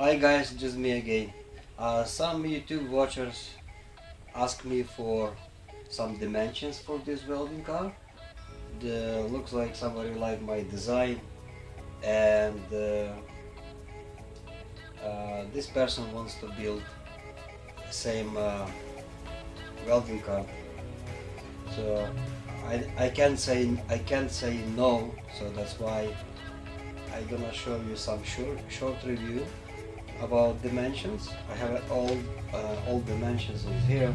Hi guys, just me again. Some YouTube watchers asked me for some dimensions for this welding car. Looks like somebody liked my design, and this person wants to build the same welding car. So I can't say no. So that's why I'm gonna show you some short review about dimensions. I have all dimensions in here.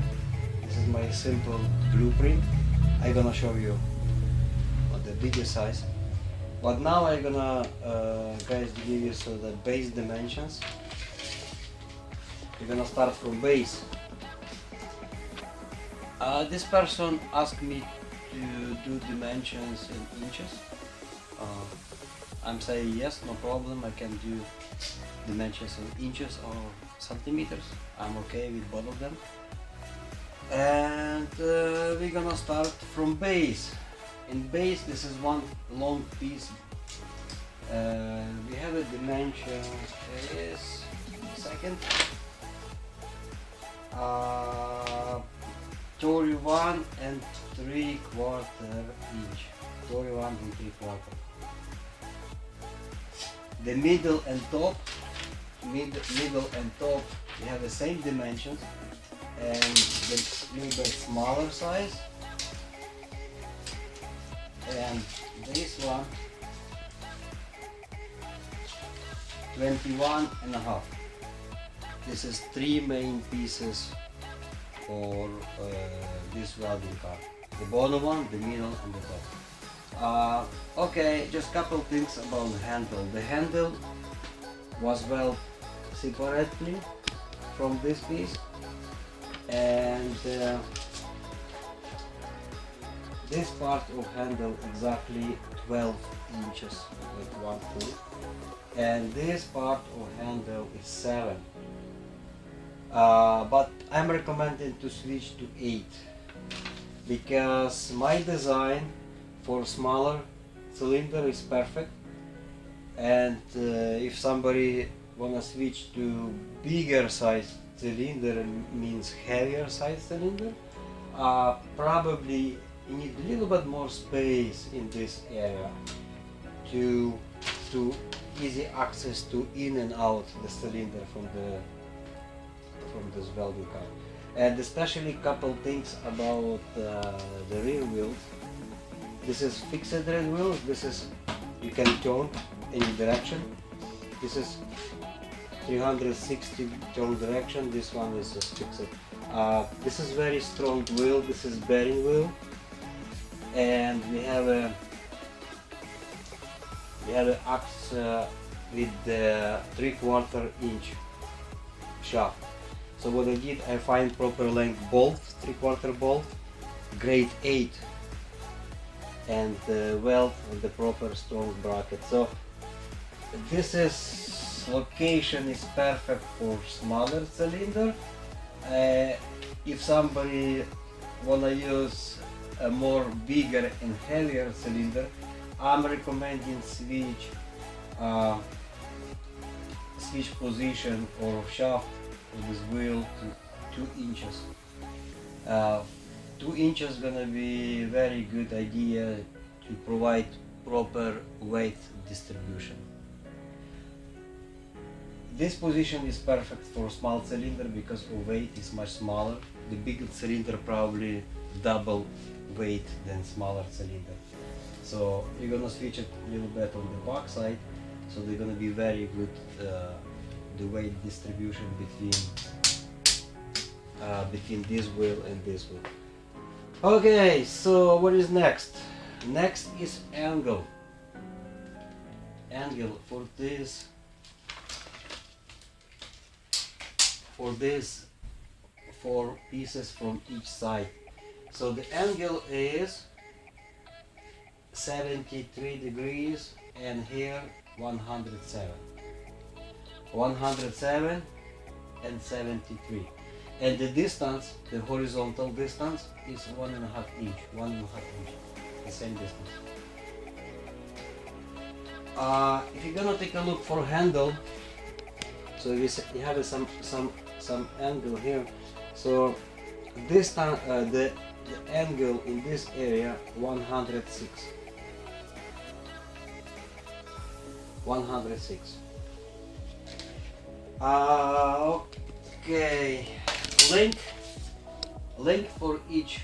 This is my simple blueprint. I'm gonna show you on the bigger size. But now I'm gonna guys give you so the base dimensions. We're gonna start from base. This person asked me to do dimensions in inches. I'm saying yes, no problem. I can do dimensions in inches or centimeters. I'm okay with both of them. And we're gonna start from base. In base, this is one long piece. We have a dimension is second 31 and 3/4 inch. 31 and 3/4. The middle and top, we have the same dimensions, and the little bit smaller size. And this one, 21.5. This is three main pieces for this welding car. The bottom one, the middle, and the top. Okay, just couple things about the handle. The handle was welded separately from this piece, and this part of handle exactly 12 inches with 1 foot, and this part of handle is 7. But I'm recommending to switch to 8 because my design for smaller cylinder is perfect, and if somebody wanna switch to bigger size cylinder, means heavier size cylinder, probably you need a little bit more space in this area to easy access to in and out the cylinder from this welding car. And especially couple things about the rear wheels. This is fixed rear wheel. This is, you can turn any direction. This is 360 turn direction. This one is just fixed. This is very strong wheel. This is bearing wheel, and we have a axe with the 3/4 inch shaft. So what I did, I find proper length bolt, 3/4 bolt, grade 8, and weld with the proper strong bracket. So this location is perfect for smaller cylinder. If somebody wanna use a more bigger and heavier cylinder, I'm recommending switch position or shaft of this wheel to 2 inches. 2 inches gonna be very good idea to provide proper weight distribution. This position is perfect for small cylinder because of weight is much smaller. The bigger cylinder probably double weight than smaller cylinder. So you're gonna switch it a little bit on the back side, so they're gonna be very good the weight distribution between this wheel and this wheel. Okay, so what is next? Next is angle. Angle for this 4 pieces from each side. So the angle is 73 degrees, and here 107. 107 and 73. And the distance, the horizontal distance, is 1.5 inch. 1.5 inch, the same distance. If you're gonna take a look for handle, So you have some angle here. So this time the angle in this area 106. 106. Okay. Length for each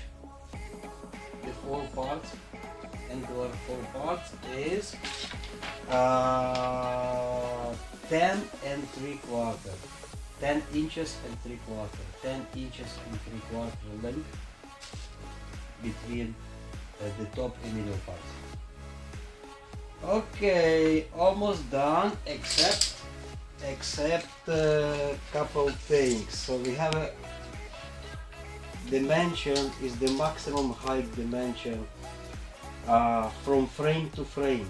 the 4 parts, angular 4 parts is 10 and 3/4, 10 inches and 3/4, 10 inches and 3/4 length between the top and middle parts. Okay, almost done, except a couple things. So we have a dimension is the maximum height dimension from frame to frame.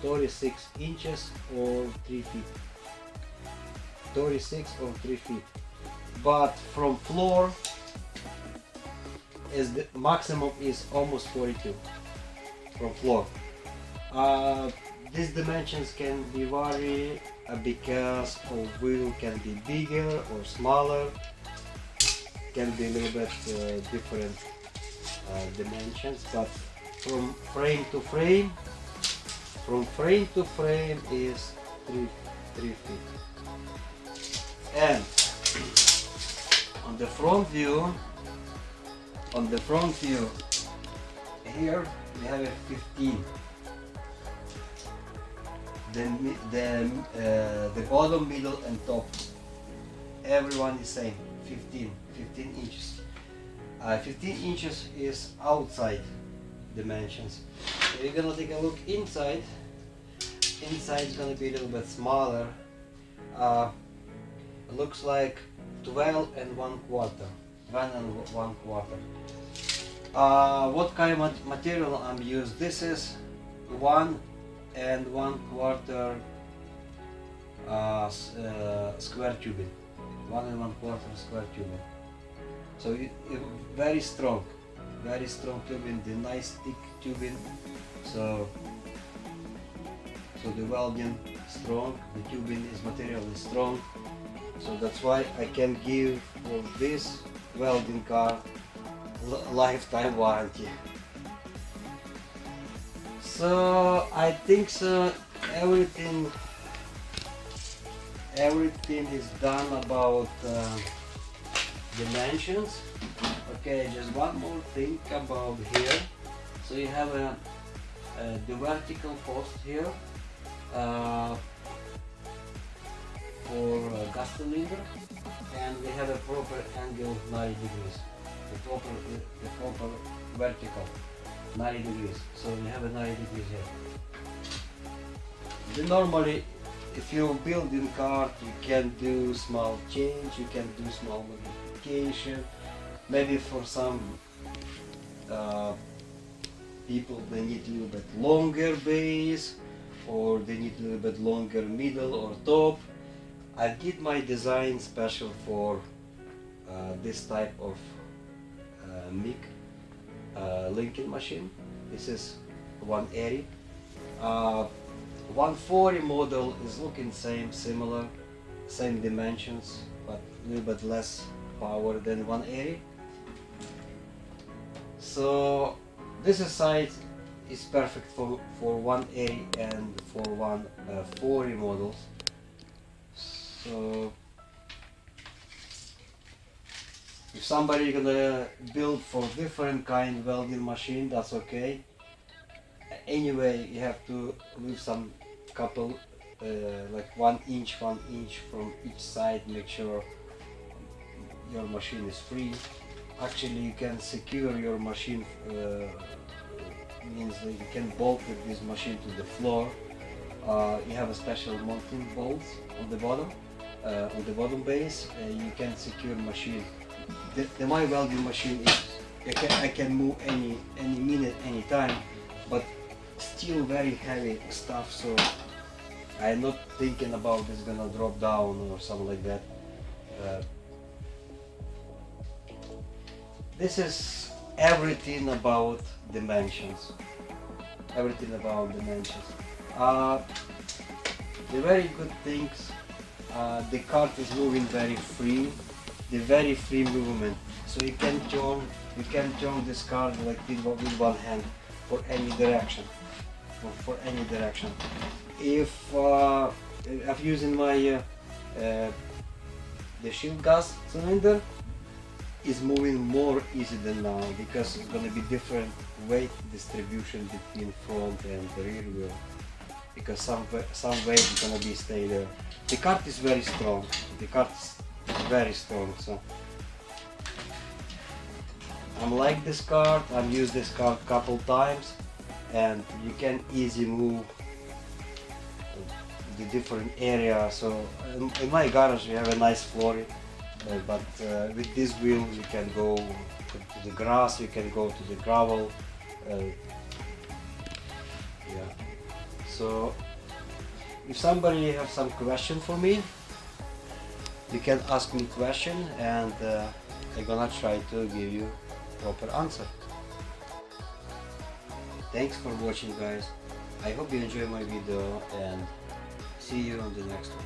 36 inches or 3 feet. 36 or 3 feet. But from floor is the maximum is almost 42 from floor. These dimensions can be vary because of wheel can be bigger or smaller, can be a little bit different dimensions, but from frame to frame is 3 feet. And on the front view here we have a 15. The bottom, middle and top, everyone is same, 15 inches. 15 inches is outside dimensions. So you're gonna take a look inside. Inside is gonna be a little bit smaller. It looks like 12 and 1/4. 1 and 1/4. What kind of material I'm used? This is 1 and 1/4 square tubing. 1 and 1/4 square tubing. So very strong tubing, the nice thick tubing. So the welding strong, the tubing material is strong. So that's why I can give for this welding car lifetime warranty. So I think so everything is done about dimensions. Okay, just one more thing about here. So you have the vertical post here for gas cylinder, and we have a proper angle 90 degrees. The proper vertical 90 degrees. So we have a 90 degrees here. Then normally, if you build in car, you can do small change, you can do small modification. Maybe for some people they need a little bit longer base, or they need a little bit longer middle or top. I did my design special for this type of MIG linking machine. This is 180. 140 model is looking similar, same dimensions, but a little bit less power than 180. So this side is perfect for 180 and for 140 models. So if somebody gonna build for different kind welding machine, that's okay. Anyway, you have to leave some couple like 1 inch from each side. Make sure your machine is free. Actually, you can secure your machine. Means that you can bolt with this machine to the floor. You have a special mounting bolts on the bottom base. You can secure machine. My welding machine is I can move any minute, any time, but still very heavy stuff. So I'm not thinking about it's gonna drop down or something like that. This is everything about dimensions. The very good things, the cart is moving very free, the very free movement. So you can turn this cart like with one hand for any direction, for any direction. If I'm using my the shield gas cylinder, is moving more easy than now because it's gonna be different weight distribution between front and the rear wheel, because some weight is gonna be stay there. The cart is very strong. The cart is very strong. So I like this cart. I've used this cart a couple times, and you can easily move the different areas. So in my garage we have a nice floor. But with this wheel you can go to the grass, you can go to the gravel. Yeah. So if somebody have some question for me, you can ask me question, and I'm gonna try to give you proper answer. Thanks for watching, guys. I hope you enjoy my video, and see you on the next one.